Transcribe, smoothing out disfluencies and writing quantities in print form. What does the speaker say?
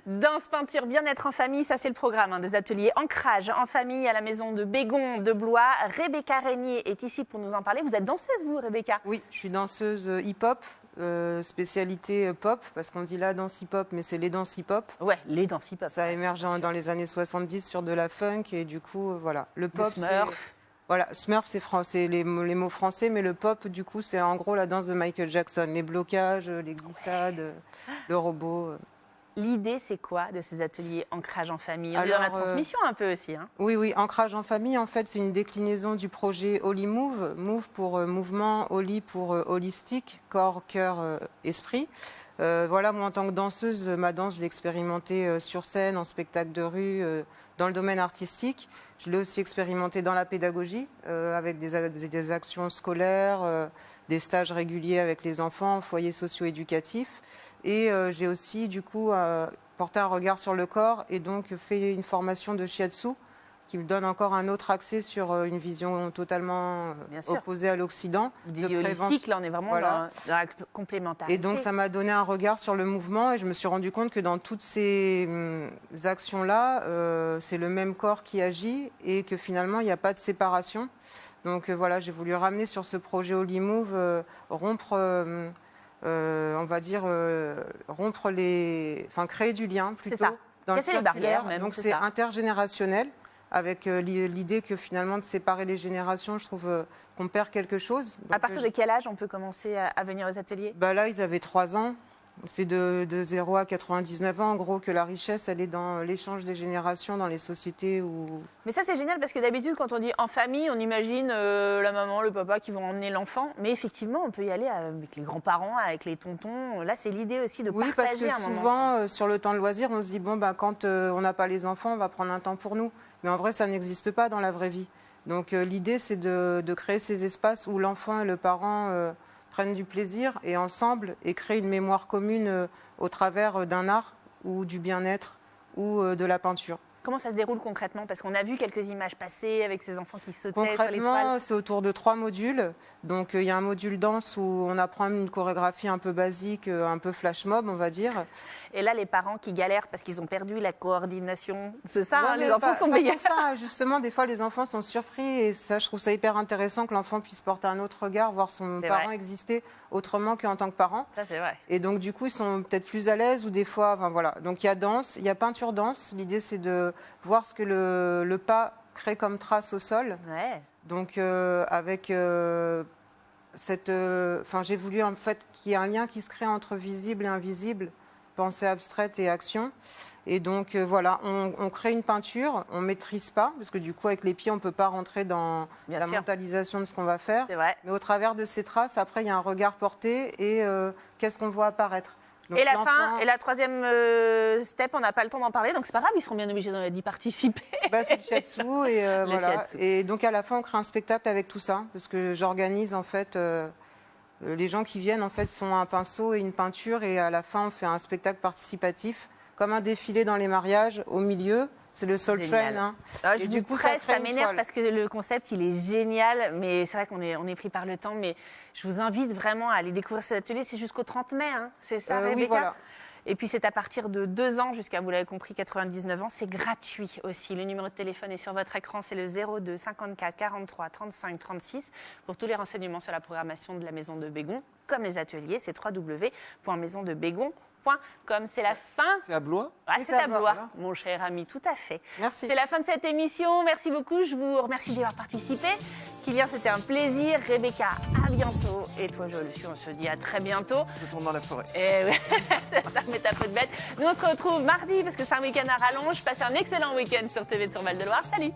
Danse, peinture, bien-être en famille, ça c'est le programme des ateliers ancrage en famille à la maison de Bégon de Blois. Rebecca Régnier est ici pour nous en parler. Vous êtes danseuse, vous, Rebecca? Oui, je suis danseuse hip-hop, spécialité pop, parce qu'on dit la danse hip-hop, mais c'est les danses hip-hop. Ouais, les danses hip-hop. Ça a émergé dans les années 70 sur de la funk, et du coup, voilà. Le pop, c'est... Voilà, Smurf, c'est les mots français, mais le pop, du coup, c'est en gros la danse de Michael Jackson. Les blocages, les glissades, le robot. L'idée, c'est quoi de ces ateliers ancrage en famille? On est dans la transmission un peu aussi. Hein. Oui, ancrage en famille, en fait, c'est une déclinaison du projet Holy Move. Move pour mouvement, Holy pour holistique, corps, cœur, esprit. Voilà, moi, en tant que danseuse, ma danse, je l'ai expérimentée sur scène, en spectacle de rue, dans le domaine artistique. Je l'ai aussi expérimentée dans la pédagogie, avec des actions scolaires, des stages réguliers avec les enfants, foyers socio-éducatifs. Et j'ai aussi, du coup, porté un regard sur le corps et donc fait une formation de shiatsu qui me donne encore un autre accès sur une vision totalement opposée à l'Occident. Holistique, là, on est vraiment dans la complémentarité. Et donc, ça m'a donné un regard sur le mouvement et je me suis rendu compte que dans toutes ces actions-là, c'est le même corps qui agit et que finalement, il n'y a pas de séparation. Donc, voilà, j'ai voulu ramener sur ce projet Holy Move, rompre... on va dire créer du lien plutôt dans le circulaire. Les barrières même, donc c'est intergénérationnel avec l'idée que finalement de séparer les générations, je trouve qu'on perd quelque chose. Donc, à partir de quel âge on peut commencer à venir aux ateliers? Là, ils avaient 3 ans. C'est de 0 à 99 ans, en gros, que la richesse, elle est dans l'échange des générations, dans les sociétés où... Mais ça, c'est génial, parce que d'habitude, quand on dit en famille, on imagine la maman, le papa qui vont emmener l'enfant. Mais effectivement, on peut y aller avec les grands-parents, avec les tontons. Là, c'est l'idée aussi de partager parce que un moment. souvent, sur le temps de loisir, on se dit, quand on n'a pas les enfants, on va prendre un temps pour nous. Mais en vrai, ça n'existe pas dans la vraie vie. Donc, l'idée, c'est de créer ces espaces où l'enfant et le parent... prennent du plaisir et ensemble et créent une mémoire commune au travers d'un art ou du bien-être ou de la peinture. Comment ça se déroule concrètement? Parce qu'on a vu quelques images passer avec ces enfants qui sautaient sur les toiles. Concrètement, c'est autour de 3 modules. Donc, il y a un module danse où on apprend une chorégraphie un peu basique, un peu flash mob, on va dire. Et là, les parents qui galèrent parce qu'ils ont perdu la coordination, c'est ça, les enfants sont meilleurs. Ça, justement, des fois, les enfants sont surpris et ça, je trouve ça hyper intéressant que l'enfant puisse porter un autre regard, voir son parent exister autrement qu'en tant que parent. Ça, c'est vrai. Et donc, du coup, ils sont peut-être plus à l'aise ou des fois, voilà. Donc, il y a danse, il y a peinture danse. L'idée, c'est de voir ce que le pas crée comme trace au sol. Ouais. Donc, avec j'ai voulu en fait qu'il y ait un lien qui se crée entre visible et invisible, pensée abstraite et action. Et donc, voilà, on crée une peinture, on ne maîtrise pas, parce que du coup, avec les pieds, on ne peut pas rentrer dans la mentalisation de ce qu'on va faire. C'est vrai. Mais au travers de ces traces, après, il y a un regard porté et qu'est-ce qu'on voit apparaître. Donc, et la fin, et la troisième step, on n'a pas le temps d'en parler, donc c'est pas grave, ils seront bien obligés d'y participer. C'est le shiatsu et voilà. Shiatsu. Et donc à la fin, on crée un spectacle avec tout ça, parce que j'organise en fait, les gens qui viennent en fait sont un pinceau et une peinture, et à la fin, on fait un spectacle participatif, comme un défilé dans les mariages. Au milieu, c'est le Soul Train. Hein. Alors, et du coup, ça m'énerve parce que le concept, il est génial, mais c'est vrai qu'on est pris par le temps. Mais je vous invite vraiment à aller découvrir cet atelier. C'est jusqu'au 30 mai, hein. C'est ça, Rebecca? Oui, voilà. Et puis, c'est à partir de 2 ans jusqu'à, vous l'avez compris, 99 ans. C'est gratuit aussi. Le numéro de téléphone est sur votre écran. C'est le 02 54 43 35 36. Pour tous les renseignements sur la programmation de la Maison de Bégon, comme les ateliers, c'est www.maisondebegon.com. C'est la fin. C'est à Blois? C'est à Blois, voilà. Mon cher ami, tout à fait. Merci. C'est la fin de cette émission. Merci beaucoup. Je vous remercie d'y avoir participé. Kylian, c'était un plaisir. Rebecca, à bientôt. Et toi, je le suis, on se dit à très bientôt. Je tourne dans la forêt. Et ouais, ça met ta peau de bête. Nous, on se retrouve mardi parce que c'est un week-end à rallonge. Passez un excellent week-end sur TV de sur Val de Loire. Salut!